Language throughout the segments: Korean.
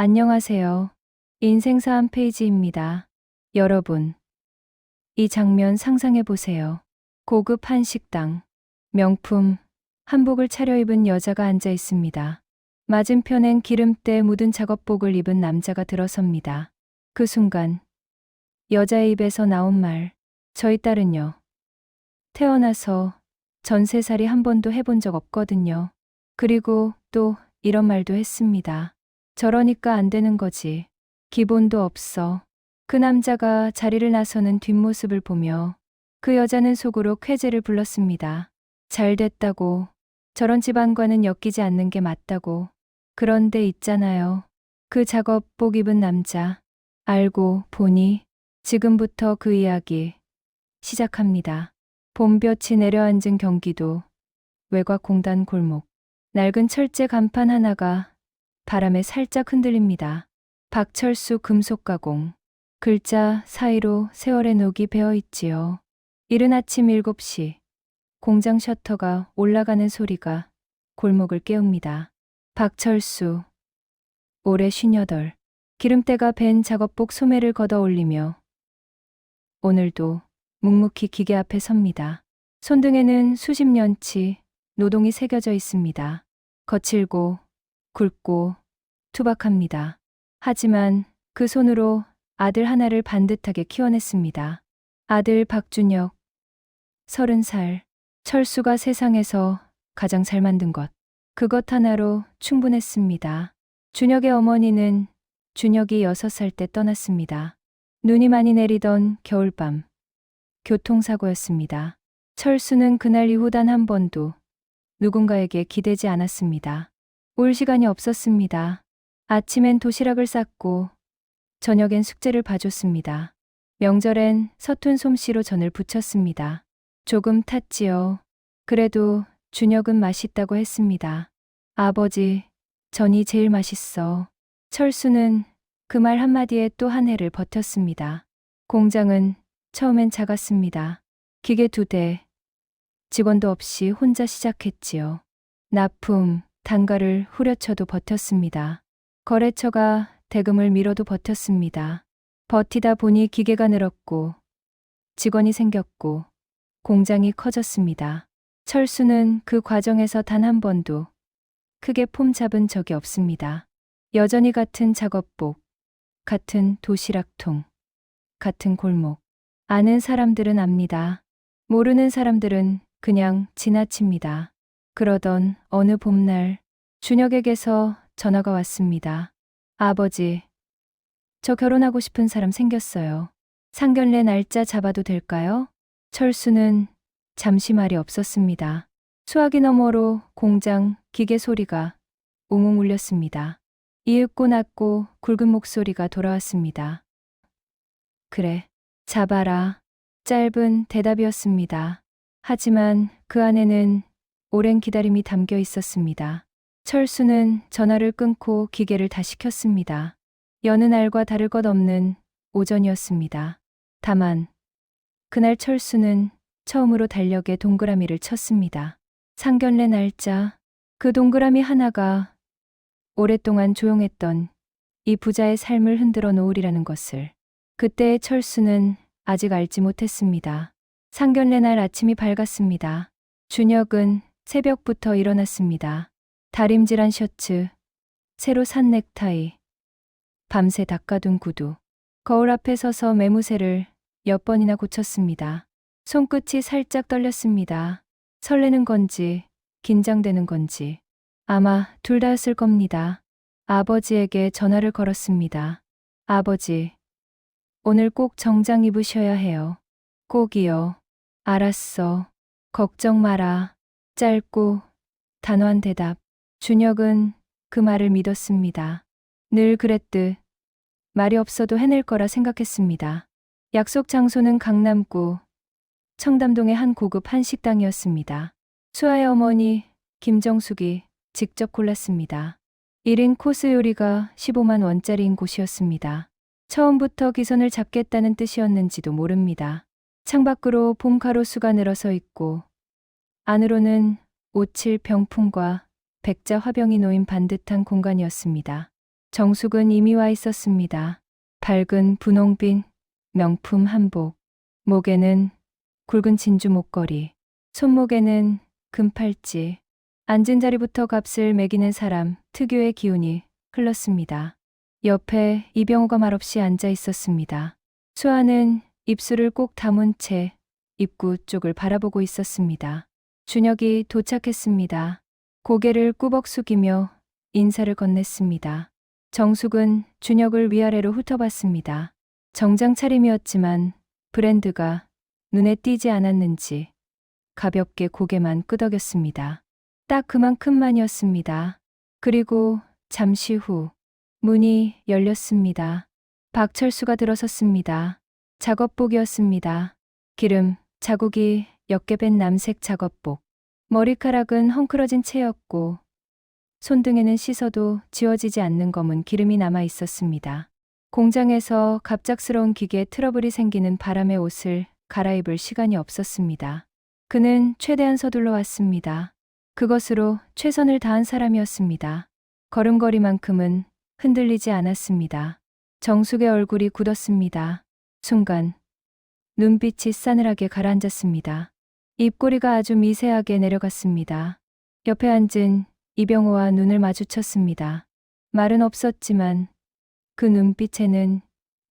안녕하세요. 인생사 한 페이지입니다. 여러분, 이 장면 상상해 보세요. 고급 한식당, 명품, 한복을 차려입은 여자가 앉아 있습니다. 맞은편엔 기름때 묻은 작업복을 입은 남자가 들어섭니다. 그 순간, 여자의 입에서 나온 말, 저희 딸은요. 태어나서 전세살이 한 번도 해본 적 없거든요. 그리고 또 이런 말도 했습니다. 저러니까 안 되는 거지. 기본도 없어. 그 남자가 자리를 나서는 뒷모습을 보며 그 여자는 속으로 쾌재를 불렀습니다. 잘 됐다고. 저런 집안과는 엮이지 않는 게 맞다고. 그런데 있잖아요. 그 작업복 입은 남자. 알고 보니 지금부터 그 이야기 시작합니다. 봄볕이 내려앉은 경기도 외곽공단 골목. 낡은 철제 간판 하나가 바람에 살짝 흔들립니다. 박철수 금속가공. 글자 사이로 세월의 녹이 배어 있지요. 이른 아침 7시. 공장 셔터가 올라가는 소리가 골목을 깨웁니다. 박철수. 올해 58. 기름때가 밴 작업복 소매를 걷어 올리며 오늘도 묵묵히 기계 앞에 섭니다. 손등에는 수십 년치 노동이 새겨져 있습니다. 거칠고 굵고 투박합니다. 하지만 그 손으로 아들 하나를 반듯하게 키워냈습니다. 아들 박준혁, 30살. 철수가 세상에서 가장 잘 만든 것. 그것 하나로 충분했습니다. 준혁의 어머니는 준혁이 6살 때 떠났습니다. 눈이 많이 내리던 겨울밤. 교통사고였습니다. 철수는 그날 이후 단 한 번도 누군가에게 기대지 않았습니다. 올 시간이 없었습니다. 아침엔 도시락을 쌌고 저녁엔 숙제를 봐줬습니다. 명절엔 서툰 솜씨로 전을 부쳤습니다. 조금 탔지요. 그래도 준혁은 맛있다고 했습니다. 아버지, 전이 제일 맛있어. 철수는 그 말 한마디에 또 한 해를 버텼습니다. 공장은 처음엔 작았습니다. 기계 2대, 직원도 없이 혼자 시작했지요. 납품, 단가를 후려쳐도 버텼습니다. 거래처가 대금을 밀어도 버텼습니다. 버티다 보니 기계가 늘었고 직원이 생겼고 공장이 커졌습니다. 철수는 그 과정에서 단 한 번도 크게 폼 잡은 적이 없습니다. 여전히 같은 작업복, 같은 도시락통, 같은 골목. 아는 사람들은 압니다. 모르는 사람들은 그냥 지나칩니다. 그러던 어느 봄날 준혁에게서 전화가 왔습니다. 아버지, 저 결혼하고 싶은 사람 생겼어요. 상견례 날짜 잡아도 될까요? 철수는 잠시 말이 없었습니다. 수화기 너머로 공장 기계 소리가 웅웅 울렸습니다. 이윽고 낮고 굵은 목소리가 돌아왔습니다. 그래, 잡아라. 짧은 대답이었습니다. 하지만 그 안에는 오랜 기다림이 담겨 있었습니다. 철수는 전화를 끊고 기계를 다시 켰습니다. 여느 날과 다를 것 없는 오전이었습니다. 다만 그날 철수는 처음으로 달력에 동그라미를 쳤습니다. 상견례 날짜. 그 동그라미 하나가 오랫동안 조용했던 이 부자의 삶을 흔들어 놓으리라는 것을. 그때의 철수는 아직 알지 못했습니다. 상견례 날 아침이 밝았습니다. 준혁은 새벽부터 일어났습니다. 다림질한 셔츠, 새로 산 넥타이, 밤새 닦아둔 구두. 거울 앞에 서서 매무새를 몇 번이나 고쳤습니다. 손끝이 살짝 떨렸습니다. 설레는 건지 긴장되는 건지 아마 둘 다였을 겁니다. 아버지에게 전화를 걸었습니다. 아버지, 오늘 꼭 정장 입으셔야 해요. 꼭이요. 알았어. 걱정 마라. 짧고 단호한 대답. 준혁은 그 말을 믿었습니다. 늘 그랬듯 말이 없어도 해낼 거라 생각했습니다. 약속 장소는 강남구 청담동의 한 고급 한식당이었습니다. 수아의 어머니 김정숙이 직접 골랐습니다. 1인 코스 요리가 15만 원짜리인 곳이었습니다. 처음부터 기선을 잡겠다는 뜻이었는지도 모릅니다. 창밖으로 봄 가로수가 늘어서 있고 안으로는 오칠 병풍과 백자 화병이 놓인 반듯한 공간이었습니다. 정숙은 이미 와 있었습니다. 밝은 분홍빛 명품 한복, 목에는 굵은 진주 목걸이, 손목에는 금팔찌. 앉은 자리부터 값을 매기는 사람 특유의 기운이 흘렀습니다. 옆에 이병호가 말없이 앉아 있었습니다. 수아는 입술을 꼭 다문 채 입구 쪽을 바라보고 있었습니다. 준혁이 도착했습니다. 고개를 꾸벅 숙이며 인사를 건넸습니다. 정숙은 준혁을 위아래로 훑어봤습니다. 정장 차림이었지만 브랜드가 눈에 띄지 않았는지 가볍게 고개만 끄덕였습니다. 딱 그만큼만이었습니다. 그리고 잠시 후 문이 열렸습니다. 박철수가 들어섰습니다. 작업복이었습니다. 기름 자국이 옅게 밴 남색 작업복. 머리카락은 헝클어진 채였고 손등에는 씻어도 지워지지 않는 검은 기름이 남아 있었습니다. 공장에서 갑작스러운 기계 트러블이 생기는 바람에 옷을 갈아입을 시간이 없었습니다. 그는 최대한 서둘러 왔습니다. 그것으로 최선을 다한 사람이었습니다. 걸음걸이만큼은 흔들리지 않았습니다. 정숙의 얼굴이 굳었습니다. 순간 눈빛이 싸늘하게 가라앉았습니다. 입꼬리가 아주 미세하게 내려갔습니다. 옆에 앉은 이병호와 눈을 마주쳤습니다. 말은 없었지만 그 눈빛에는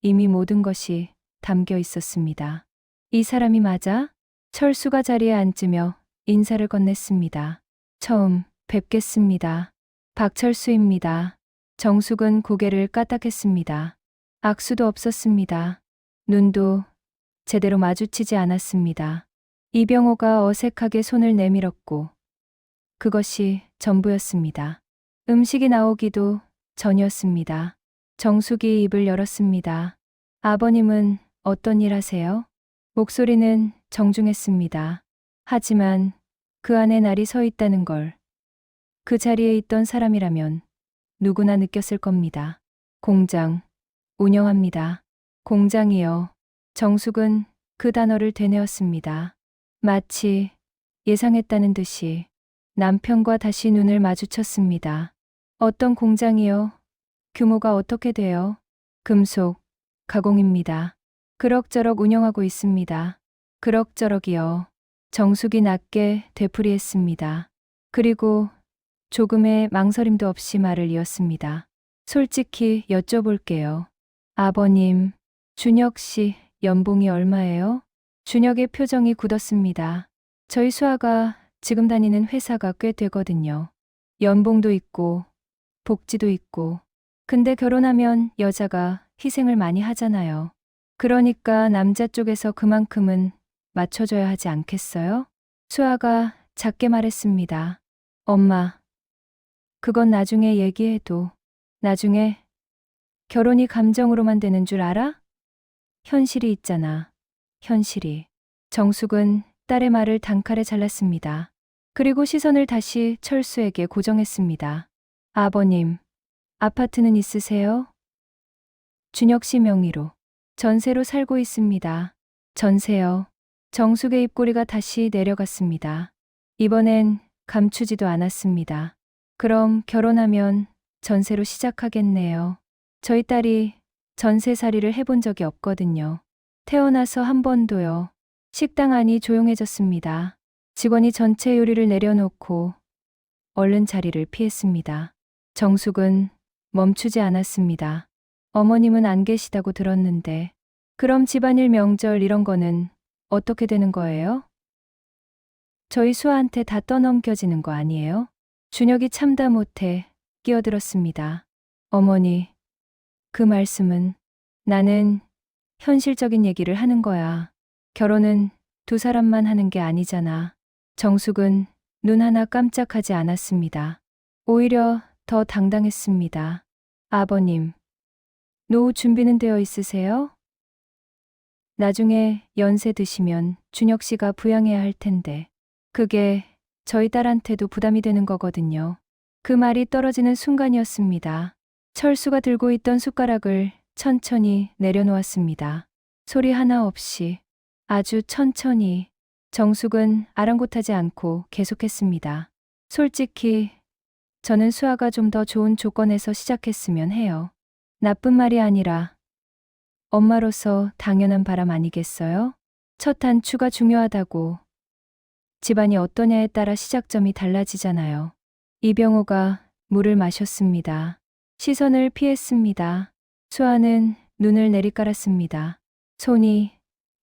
이미 모든 것이 담겨 있었습니다. 이 사람이 맞아? 철수가 자리에 앉으며 인사를 건넸습니다. 처음 뵙겠습니다. 박철수입니다. 정숙은 고개를 까딱했습니다. 악수도 없었습니다. 눈도 제대로 마주치지 않았습니다. 이병호가 어색하게 손을 내밀었고 그것이 전부였습니다. 음식이 나오기도 전이었습니다. 정숙이 입을 열었습니다. 아버님은 어떤 일 하세요? 목소리는 정중했습니다. 하지만 그 안에 날이 서 있다는 걸 그 자리에 있던 사람이라면 누구나 느꼈을 겁니다. 공장 운영합니다. 공장이요. 정숙은 그 단어를 되뇌었습니다. 마치 예상했다는 듯이 남편과 다시 눈을 마주쳤습니다. 어떤 공장이요? 규모가 어떻게 돼요? 금속, 가공입니다. 그럭저럭 운영하고 있습니다. 그럭저럭이요. 정숙이 낮게 되풀이했습니다. 그리고 조금의 망설임도 없이 말을 이었습니다. 솔직히 여쭤볼게요. 아버님, 준혁 씨 연봉이 얼마예요? 준혁의 표정이 굳었습니다. 저희 수아가 지금 다니는 회사가 꽤 되거든요. 연봉도 있고 복지도 있고. 근데 결혼하면 여자가 희생을 많이 하잖아요. 그러니까 남자 쪽에서 그만큼은 맞춰줘야 하지 않겠어요? 수아가 작게 말했습니다. 엄마, 그건 나중에 얘기해도. 나중에 결혼이 감정으로만 되는 줄 알아? 현실이 있잖아. 현실이. 정숙은 딸의 말을 단칼에 잘랐습니다. 그리고 시선을 다시 철수에게 고정했습니다. 아버님, 아파트는 있으세요? 준혁 씨 명의로. 전세로 살고 있습니다. 전세요. 정숙의 입꼬리가 다시 내려갔습니다. 이번엔 감추지도 않았습니다. 그럼 결혼하면 전세로 시작하겠네요. 저희 딸이 전세살이를 해본 적이 없거든요. 태어나서 한 번도요. 식당 안이 조용해졌습니다. 직원이 전체 요리를 내려놓고 얼른 자리를 피했습니다. 정숙은 멈추지 않았습니다. 어머님은 안 계시다고 들었는데 그럼 집안일 명절 이런 거는 어떻게 되는 거예요? 저희 수아한테 다 떠넘겨지는 거 아니에요? 준혁이 참다 못해 끼어들었습니다. 어머니, 그 말씀은 나는 현실적인 얘기를 하는 거야. 결혼은 두 사람만 하는 게 아니잖아. 정숙은 눈 하나 깜짝하지 않았습니다. 오히려 더 당당했습니다. 아버님, 노후 준비는 되어 있으세요? 나중에 연세 드시면 준혁 씨가 부양해야 할 텐데 그게 저희 딸한테도 부담이 되는 거거든요. 그 말이 떨어지는 순간이었습니다. 철수가 들고 있던 숟가락을 천천히 내려놓았습니다. 소리 하나 없이 아주 천천히. 정숙은 아랑곳하지 않고 계속했습니다. 솔직히 저는 수아가 좀 더 좋은 조건에서 시작했으면 해요. 나쁜 말이 아니라 엄마로서 당연한 바람 아니겠어요? 첫 단추가 중요하다고. 집안이 어떠냐에 따라 시작점이 달라지잖아요. 이병호가 물을 마셨습니다. 시선을 피했습니다. 수아는 눈을 내리깔았습니다. 손이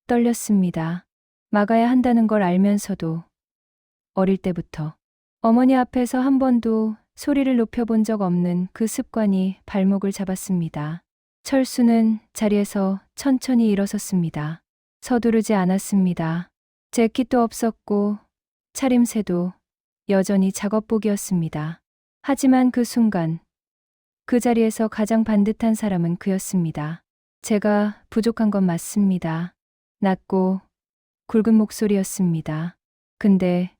떨렸습니다. 막아야 한다는 걸 알면서도 어릴 때부터 어머니 앞에서 한 번도 소리를 높여본 적 없는 그 습관이 발목을 잡았습니다. 철수는 자리에서 천천히 일어섰습니다. 서두르지 않았습니다. 재킷도 없었고 차림새도 여전히 작업복이었습니다. 하지만 그 순간 그 자리에서 가장 반듯한 사람은 그였습니다. 제가 부족한 건 맞습니다. 낮고 굵은 목소리였습니다. 근데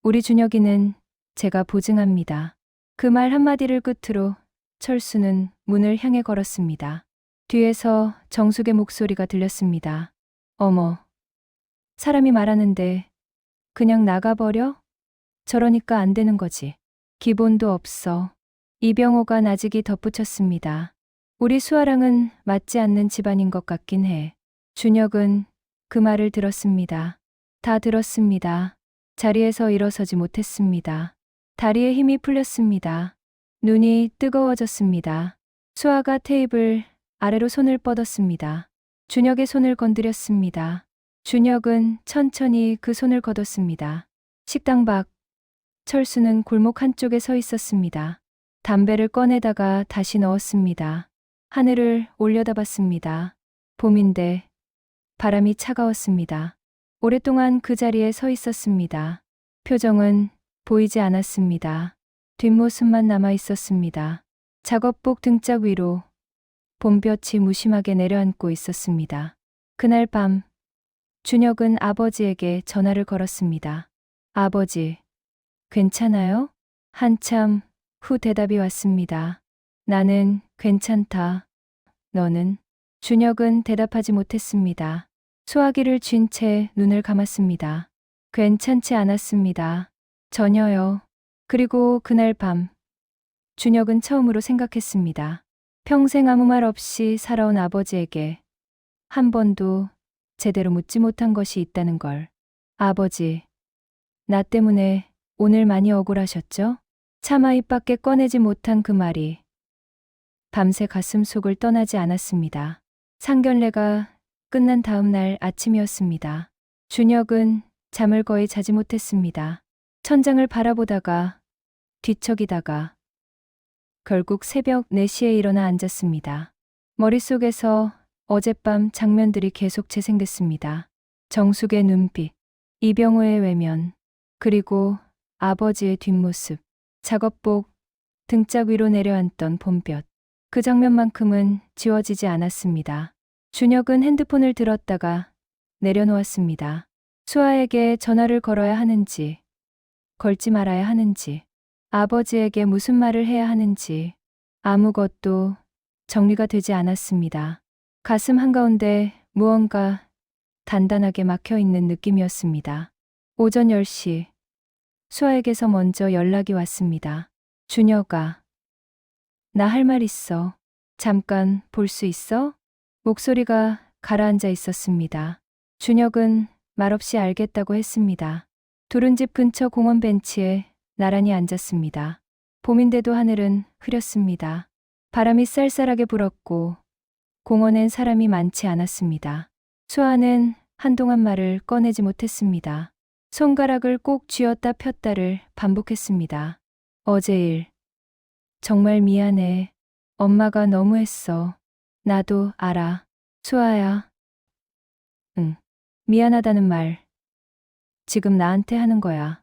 우리 준혁이는 제가 보증합니다. 그 말 한마디를 끝으로 철수는 문을 향해 걸었습니다. 뒤에서 정숙의 목소리가 들렸습니다. 어머, 사람이 말하는데 그냥 나가버려? 저러니까 안 되는 거지. 기본도 없어. 이병호가 나직이 덧붙였습니다. 우리 수아랑은 맞지 않는 집안인 것 같긴 해. 준혁은 그 말을 들었습니다. 다 들었습니다. 자리에서 일어서지 못했습니다. 다리에 힘이 풀렸습니다. 눈이 뜨거워졌습니다. 수아가 테이블 아래로 손을 뻗었습니다. 준혁의 손을 건드렸습니다. 준혁은 천천히 그 손을 걷었습니다. 식당 밖, 철수는 골목 한쪽에 서 있었습니다. 담배를 꺼내다가 다시 넣었습니다. 하늘을 올려다봤습니다. 봄인데 바람이 차가웠습니다. 오랫동안 그 자리에 서 있었습니다. 표정은 보이지 않았습니다. 뒷모습만 남아 있었습니다. 작업복 등짝 위로 봄볕이 무심하게 내려앉고 있었습니다. 그날 밤, 준혁은 아버지에게 전화를 걸었습니다. 아버지, 괜찮아요? 한참 후 대답이 왔습니다. 나는 괜찮다. 너는? 준혁은 대답하지 못했습니다. 수화기를 쥔 채 눈을 감았습니다. 괜찮지 않았습니다. 전혀요. 그리고 그날 밤, 준혁은 처음으로 생각했습니다. 평생 아무 말 없이 살아온 아버지에게 한 번도 제대로 묻지 못한 것이 있다는 걸. 아버지, 나 때문에 오늘 많이 억울하셨죠? 차마 입 밖에 꺼내지 못한 그 말이 밤새 가슴속을 떠나지 않았습니다. 상견례가 끝난 다음 날 아침이었습니다. 준혁은 잠을 거의 자지 못했습니다. 천장을 바라보다가 뒤척이다가 결국 새벽 4시에 일어나 앉았습니다. 머릿속에서 어젯밤 장면들이 계속 재생됐습니다. 정숙의 눈빛, 이병호의 외면, 그리고 아버지의 뒷모습, 작업복 등짝 위로 내려앉던 봄볕. 그 장면만큼은 지워지지 않았습니다. 준혁은 핸드폰을 들었다가 내려놓았습니다. 수아에게 전화를 걸어야 하는지, 걸지 말아야 하는지, 아버지에게 무슨 말을 해야 하는지 아무것도 정리가 되지 않았습니다. 가슴 한가운데 무언가 단단하게 막혀있는 느낌이었습니다. 오전 10시, 수아에게서 먼저 연락이 왔습니다. 준혁아, 나 할 말 있어. 잠깐 볼 수 있어? 목소리가 가라앉아 있었습니다. 준혁은 말없이 알겠다고 했습니다. 둘은 집 근처 공원 벤치에 나란히 앉았습니다. 봄인데도 하늘은 흐렸습니다. 바람이 쌀쌀하게 불었고 공원엔 사람이 많지 않았습니다. 수아는 한동안 말을 꺼내지 못했습니다. 손가락을 꼭 쥐었다 폈다를 반복했습니다. 어제 일, 정말 미안해. 엄마가 너무했어. 나도 알아. 수아야. 응. 미안하다는 말. 지금 나한테 하는 거야.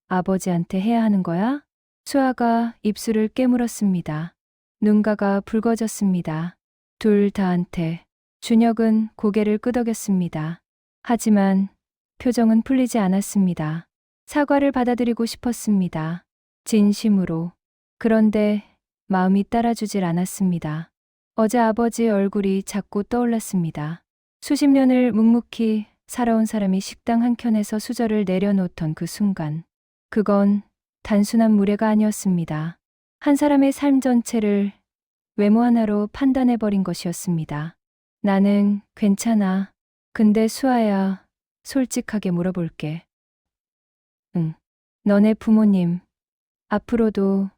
아버지한테 해야 하는 거야? 수아가 입술을 깨물었습니다. 눈가가 붉어졌습니다. 둘 다한테. 준혁은 고개를 끄덕였습니다. 하지만 표정은 풀리지 않았습니다. 사과를 받아들이고 싶었습니다. 진심으로. 그런데 마음이 따라주질 않았습니다. 어제 아버지의 얼굴이 자꾸 떠올랐습니다. 수십 년을 묵묵히 살아온 사람이 식당 한켠에서 수저를 내려놓던 그 순간. 그건 단순한 무례가 아니었습니다. 한 사람의 삶 전체를 외모 하나로 판단해버린 것이었습니다. 나는 괜찮아. 근데 수아야, 솔직하게 물어볼게. 응. 너네 부모님, 앞으로도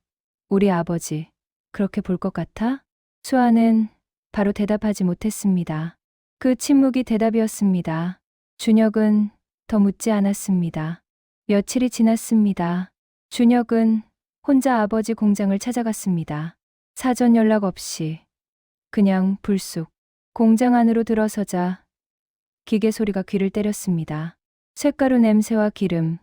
우리 아버지, 그렇게 볼 것 같아? 수아는 바로 대답하지 못했습니다. 그 침묵이 대답이었습니다. 준혁은 더 묻지 않았습니다. 며칠이 지났습니다. 준혁은 혼자 아버지 공장을 찾아갔습니다. 사전 연락 없이 그냥 불쑥 공장 안으로 들어서자 기계 소리가 귀를 때렸습니다. 쇳가루 냄새와 기름,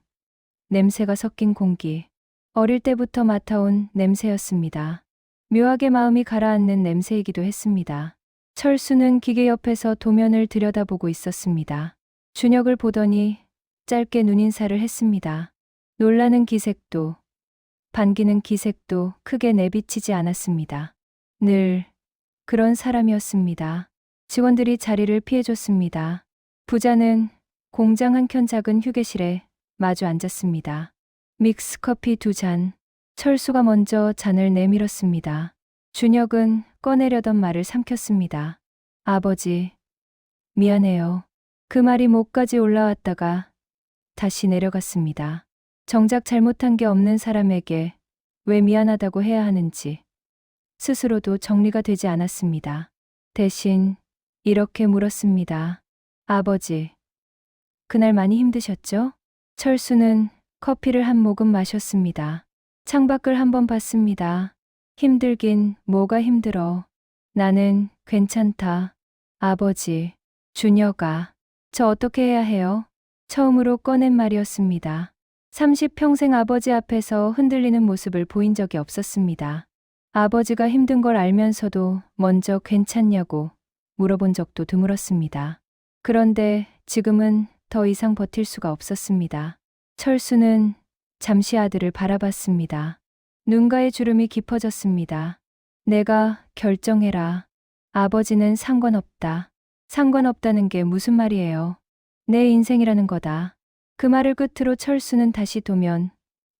냄새가 섞인 공기, 어릴 때부터 맡아온 냄새였습니다. 묘하게 마음이 가라앉는 냄새이기도 했습니다. 철수는 기계 옆에서 도면을 들여다보고 있었습니다. 준혁을 보더니 짧게 눈인사를 했습니다. 놀라는 기색도 반기는 기색도 크게 내비치지 않았습니다. 늘 그런 사람이었습니다. 직원들이 자리를 피해줬습니다. 부자는 공장 한켠 작은 휴게실에 마주 앉았습니다. 믹스커피 2잔. 철수가 먼저 잔을 내밀었습니다. 준혁은 꺼내려던 말을 삼켰습니다. 아버지, 미안해요. 그 말이 목까지 올라왔다가 다시 내려갔습니다. 정작 잘못한 게 없는 사람에게 왜 미안하다고 해야 하는지 스스로도 정리가 되지 않았습니다. 대신 이렇게 물었습니다. 아버지, 그날 많이 힘드셨죠? 철수는 커피를 한 모금 마셨습니다. 창밖을 한번 봤습니다. 힘들긴 뭐가 힘들어. 나는 괜찮다. 아버지, 준혁아, 저 어떻게 해야 해요? 처음으로 꺼낸 말이었습니다. 30평생 아버지 앞에서 흔들리는 모습을 보인 적이 없었습니다. 아버지가 힘든 걸 알면서도 먼저 괜찮냐고 물어본 적도 드물었습니다. 그런데 지금은 더 이상 버틸 수가 없었습니다. 철수는 잠시 아들을 바라봤습니다. 눈가의 주름이 깊어졌습니다. 내가 결정해라. 아버지는 상관없다. 상관없다는 게 무슨 말이에요? 내 인생이라는 거다. 그 말을 끝으로 철수는 다시 도면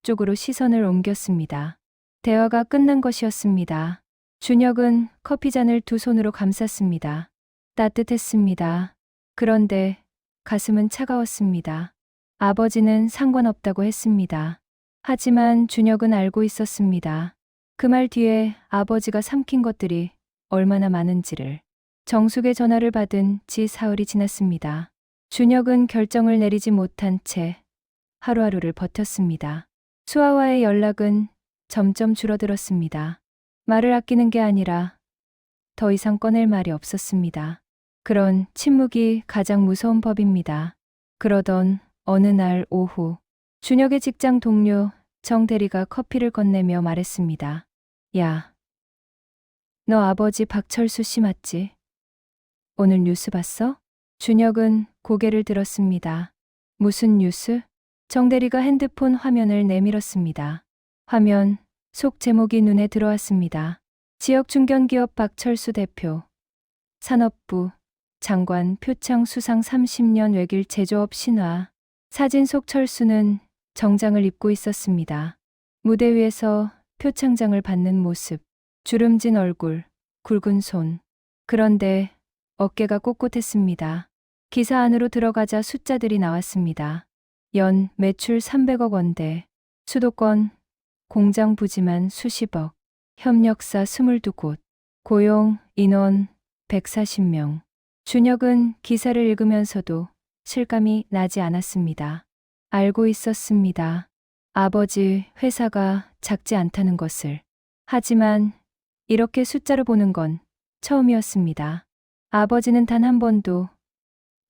쪽으로 시선을 옮겼습니다. 대화가 끝난 것이었습니다. 준혁은 커피잔을 두 손으로 감쌌습니다. 따뜻했습니다. 그런데 가슴은 차가웠습니다. 아버지는 상관없다고 했습니다. 하지만 준혁은 알고 있었습니다. 그 말 뒤에 아버지가 삼킨 것들이 얼마나 많은지를. 정숙의 전화를 받은 지 사흘이 지났습니다. 준혁은 결정을 내리지 못한 채 하루하루를 버텼습니다. 수아와의 연락은 점점 줄어들었습니다. 말을 아끼는 게 아니라 더 이상 꺼낼 말이 없었습니다. 그런 침묵이 가장 무서운 법입니다. 그러던 어느 날 오후, 준혁의 직장 동료 정 대리가 커피를 건네며 말했습니다. 야, 너 아버지 박철수 씨 맞지? 오늘 뉴스 봤어? 준혁은 고개를 들었습니다. 무슨 뉴스? 정 대리가 핸드폰 화면을 내밀었습니다. 화면 속 제목이 눈에 들어왔습니다. 지역 중견기업 박철수 대표, 산업부 장관 표창 수상 30년 외길 제조업 신화. 사진 속 철수는 정장을 입고 있었습니다. 무대 위에서 표창장을 받는 모습, 주름진 얼굴, 굵은 손. 그런데 어깨가 꼿꼿했습니다. 기사 안으로 들어가자 숫자들이 나왔습니다. 연 매출 300억 원대, 수도권 공장 부지만 수십억, 협력사 22곳, 고용 인원 140명. 준혁은 기사를 읽으면서도 실감이 나지 않았습니다. 알고 있었습니다. 아버지 회사가 작지 않다는 것을. 하지만 이렇게 숫자로 보는 건 처음이었습니다. 아버지는 단 한 번도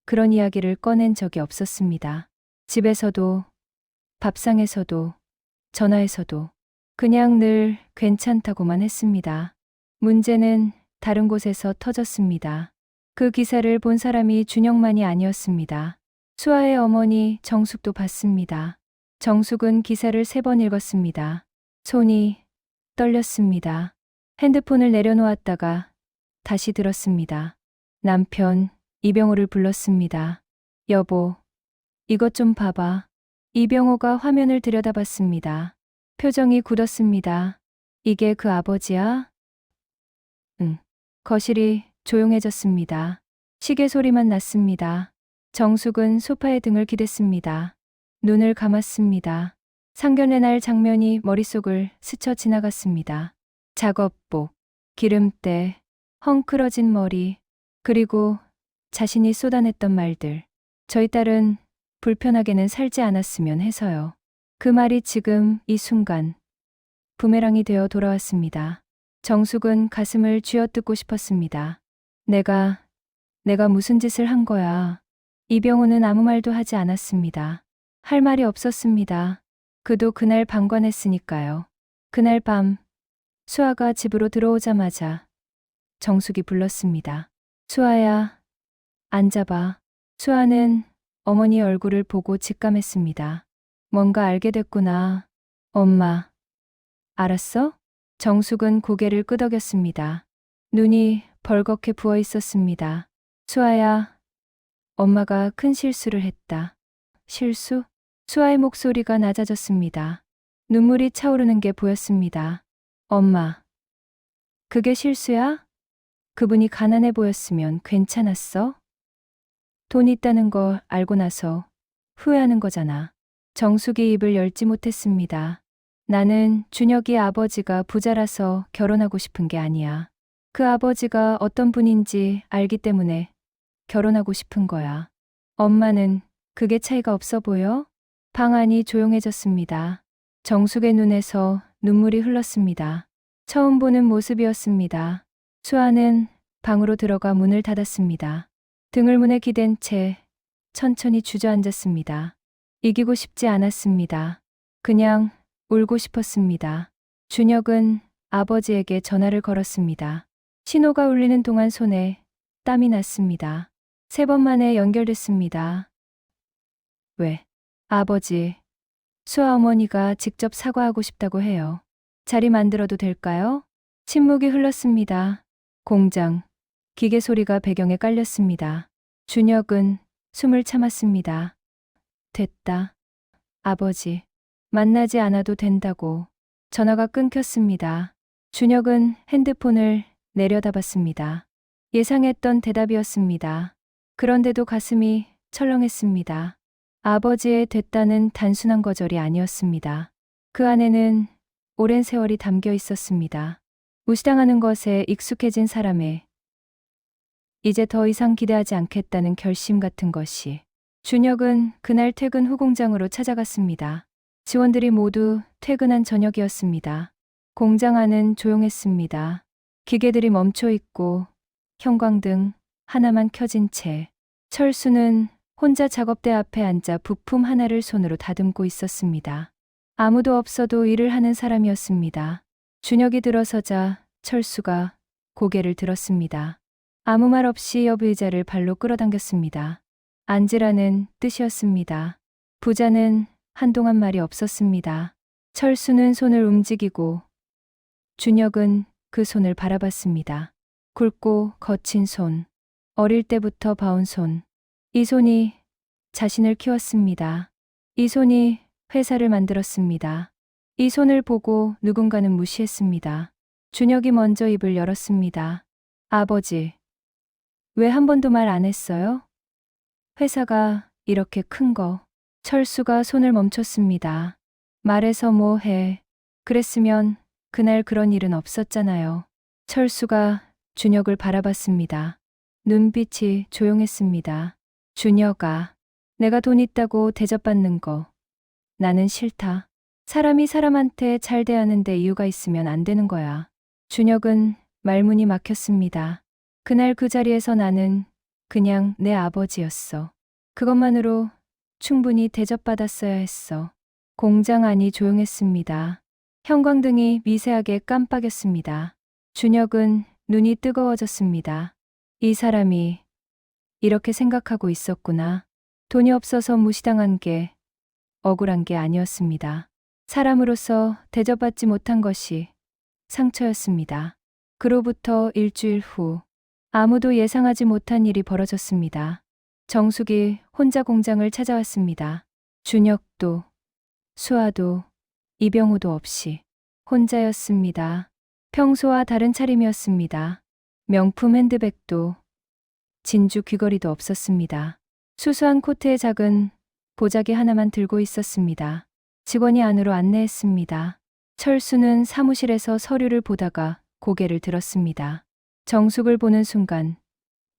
그런 이야기를 꺼낸 적이 없었습니다. 집에서도, 밥상에서도, 전화에서도 그냥 늘 괜찮다고만 했습니다. 문제는 다른 곳에서 터졌습니다. 그 기사를 본 사람이 준혁만이 아니었습니다. 수아의 어머니 정숙도 봤습니다. 정숙은 기사를 3번 읽었습니다. 손이 떨렸습니다. 핸드폰을 내려놓았다가 다시 들었습니다. 남편 이병호를 불렀습니다. 여보, 이것 좀 봐봐. 이병호가 화면을 들여다봤습니다. 표정이 굳었습니다. 이게 그 아버지야? 응. 거실이 조용해졌습니다. 시계 소리만 났습니다. 정숙은 소파에 등을 기댔습니다. 눈을 감았습니다. 상견례 날 장면이 머릿속을 스쳐 지나갔습니다. 작업복, 기름때, 헝클어진 머리, 그리고 자신이 쏟아냈던 말들. 저희 딸은 불편하게는 살지 않았으면 해서요. 그 말이 지금 이 순간 부메랑이 되어 돌아왔습니다. 정숙은 가슴을 쥐어뜯고 싶었습니다. 내가 무슨 짓을 한 거야. 이병호는 아무 말도 하지 않았습니다. 할 말이 없었습니다. 그도 그날 방관했으니까요. 그날 밤 수아가 집으로 들어오자마자 정숙이 불렀습니다. 수아야, 앉아봐. 수아는 어머니 얼굴을 보고 직감했습니다. 뭔가 알게 됐구나. 엄마. 알았어? 정숙은 고개를 끄덕였습니다. 눈이 벌겋게 부어 있었습니다. 수아야, 엄마가 큰 실수를 했다. 실수? 수아의 목소리가 낮아졌습니다. 눈물이 차오르는 게 보였습니다. 엄마, 그게 실수야? 그분이 가난해 보였으면 괜찮았어? 돈 있다는 걸 알고 나서 후회하는 거잖아. 정숙이 입을 열지 못했습니다. 나는 준혁이 아버지가 부자라서 결혼하고 싶은 게 아니야. 그 아버지가 어떤 분인지 알기 때문에 결혼하고 싶은 거야. 엄마는 그게 차이가 없어 보여? 방 안이 조용해졌습니다. 정숙의 눈에서 눈물이 흘렀습니다. 처음 보는 모습이었습니다. 수아는 방으로 들어가 문을 닫았습니다. 등을 문에 기댄 채 천천히 주저앉았습니다. 이기고 싶지 않았습니다. 그냥 울고 싶었습니다. 준혁은 아버지에게 전화를 걸었습니다. 신호가 울리는 동안 손에 땀이 났습니다. 3번 만에 연결됐습니다. 왜? 아버지, 수아 어머니가 직접 사과하고 싶다고 해요. 자리 만들어도 될까요? 침묵이 흘렀습니다. 공장, 기계 소리가 배경에 깔렸습니다. 준혁은 숨을 참았습니다. 됐다. 아버지, 만나지 않아도 된다고. 전화가 끊겼습니다. 준혁은 핸드폰을 내려다봤습니다. 예상했던 대답이었습니다. 그런데도 가슴이 철렁했습니다. 아버지의 됐다는 단순한 거절이 아니었습니다. 그 안에는 오랜 세월이 담겨 있었습니다. 무시당하는 것에 익숙해진 사람의 이제 더 이상 기대하지 않겠다는 결심 같은 것이. 준혁은 그날 퇴근 후 공장으로 찾아갔습니다. 직원들이 모두 퇴근한 저녁이었습니다. 공장 안은 조용했습니다. 기계들이 멈춰 있고 형광등 하나만 켜진 채 철수는 혼자 작업대 앞에 앉아 부품 하나를 손으로 다듬고 있었습니다. 아무도 없어도 일을 하는 사람이었습니다. 준혁이 들어서자 철수가 고개를 들었습니다. 아무 말 없이 옆 의자를 발로 끌어당겼습니다. 앉으라는 뜻이었습니다. 부자는 한동안 말이 없었습니다. 철수는 손을 움직이고 준혁은 그 손을 바라봤습니다. 굵고 거친 손, 어릴 때부터 봐온 손. 이 손이 자신을 키웠습니다. 이 손이 회사를 만들었습니다. 이 손을 보고 누군가는 무시했습니다. 준혁이 먼저 입을 열었습니다. 아버지, 왜 한 번도 말 안 했어요? 회사가 이렇게 큰 거. 철수가 손을 멈췄습니다. 말해서 뭐 해. 그랬으면 그날 그런 일은 없었잖아요. 철수가 준혁을 바라봤습니다. 눈빛이 조용했습니다. 준혁아, 내가 돈 있다고 대접받는 거. 나는 싫다. 사람이 사람한테 잘 대하는데 이유가 있으면 안 되는 거야. 준혁은 말문이 막혔습니다. 그날 그 자리에서 나는 그냥 내 아버지였어. 그것만으로 충분히 대접받았어야 했어. 공장 안이 조용했습니다. 형광등이 미세하게 깜빡였습니다. 준혁은 눈이 뜨거워졌습니다. 이 사람이 이렇게 생각하고 있었구나. 돈이 없어서 무시당한 게 억울한 게 아니었습니다. 사람으로서 대접받지 못한 것이 상처였습니다. 그로부터 일주일 후 아무도 예상하지 못한 일이 벌어졌습니다. 정숙이 혼자 공장을 찾아왔습니다. 준혁도 수아도 이병호도 없이 혼자였습니다. 평소와 다른 차림이었습니다. 명품 핸드백도 진주 귀걸이도 없었습니다. 수수한 코트에 작은 보자기 하나만 들고 있었습니다. 직원이 안으로 안내했습니다. 철수는 사무실에서 서류를 보다가 고개를 들었습니다. 정숙을 보는 순간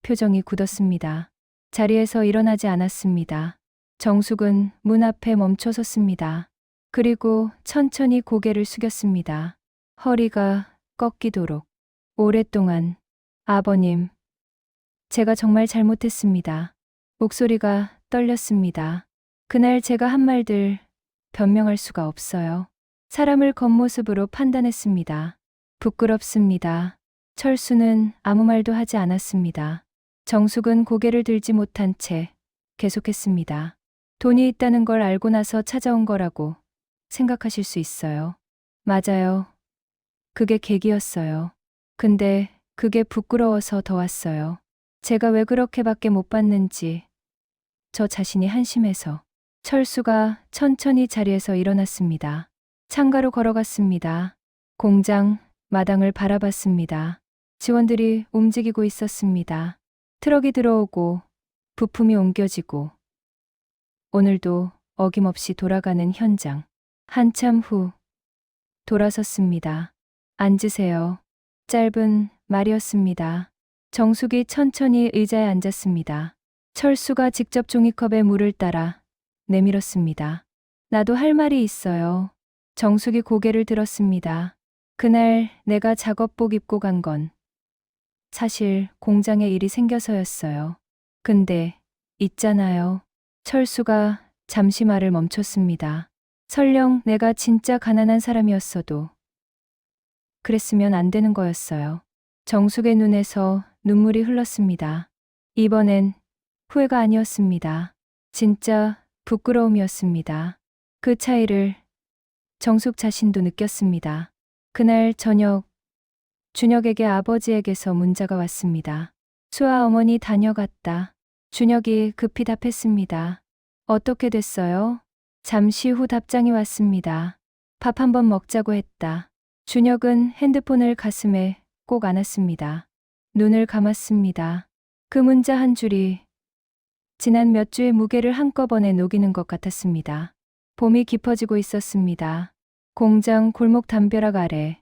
표정이 굳었습니다. 자리에서 일어나지 않았습니다. 정숙은 문 앞에 멈춰 섰습니다. 그리고 천천히 고개를 숙였습니다. 허리가 꺾이도록. 오랫동안 아버님, 제가 정말 잘못했습니다. 목소리가 떨렸습니다. 그날 제가 한 말들 변명할 수가 없어요. 사람을 겉모습으로 판단했습니다. 부끄럽습니다. 철수는 아무 말도 하지 않았습니다. 정숙은 고개를 들지 못한 채 계속했습니다. 돈이 있다는 걸 알고 나서 찾아온 거라고 생각하실 수 있어요. 맞아요. 그게 계기였어요. 근데 그게 부끄러워서 더 왔어요. 제가 왜 그렇게밖에 못 받는지 저 자신이 한심해서. 철수가 천천히 자리에서 일어났습니다. 창가로 걸어갔습니다. 공장 마당을 바라봤습니다. 직원들이 움직이고 있었습니다. 트럭이 들어오고 부품이 옮겨지고 오늘도 어김없이 돌아가는 현장. 한참 후 돌아섰습니다. 앉으세요. 짧은 말이었습니다. 정숙이 천천히 의자에 앉았습니다. 철수가 직접 종이컵에 물을 따라 내밀었습니다. 나도 할 말이 있어요. 정숙이 고개를 들었습니다. 그날 내가 작업복 입고 간 건 사실 공장에 일이 생겨서였어요. 근데 있잖아요. 철수가 잠시 말을 멈췄습니다. 설령 내가 진짜 가난한 사람이었어도 그랬으면 안 되는 거였어요. 정숙의 눈에서 눈물이 흘렀습니다. 이번엔 후회가 아니었습니다. 진짜 부끄러움이었습니다. 그 차이를 정숙 자신도 느꼈습니다. 그날 저녁 준혁에게 아버지에게서 문자가 왔습니다. 수아 어머니 다녀갔다. 준혁이 급히 답했습니다. 어떻게 됐어요? 잠시 후 답장이 왔습니다. 밥 한번 먹자고 했다. 준혁은 핸드폰을 가슴에 꼭 안았습니다. 눈을 감았습니다. 그 문자 한 줄이 지난 몇 주의 무게를 한꺼번에 녹이는 것 같았습니다. 봄이 깊어지고 있었습니다. 공장 골목 담벼락 아래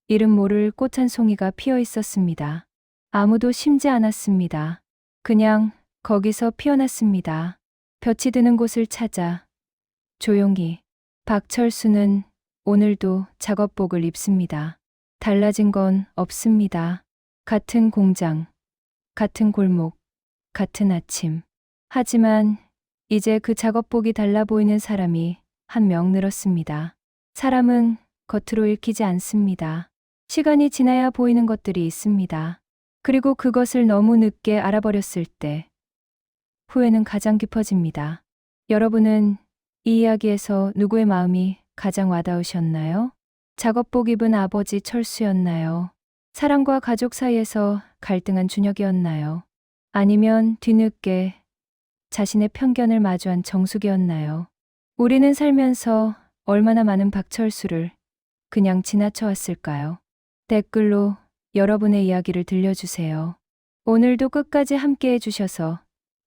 이름 모를 꽃 한 송이가 피어 있었습니다. 아무도 심지 않았습니다. 그냥 거기서 피어났습니다. 볕이 드는 곳을 찾아 조용히. 박철수는 오늘도 작업복을 입습니다. 달라진 건 없습니다. 같은 공장, 같은 골목, 같은 아침. 하지만 이제 그 작업복이 달라 보이는 사람이 한 명 늘었습니다. 사람은 겉으로 읽히지 않습니다. 시간이 지나야 보이는 것들이 있습니다. 그리고 그것을 너무 늦게 알아버렸을 때 후회는 가장 깊어집니다. 여러분은 이 이야기에서 누구의 마음이 가장 와닿으셨나요? 작업복 입은 아버지 철수였나요? 사랑과 가족 사이에서 갈등한 준혁이었나요? 아니면 뒤늦게 자신의 편견을 마주한 정숙이었나요? 우리는 살면서 얼마나 많은 박철수를 그냥 지나쳐 왔을까요? 댓글로 여러분의 이야기를 들려주세요. 오늘도 끝까지 함께 해주셔서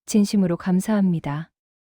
진심으로 감사합니다.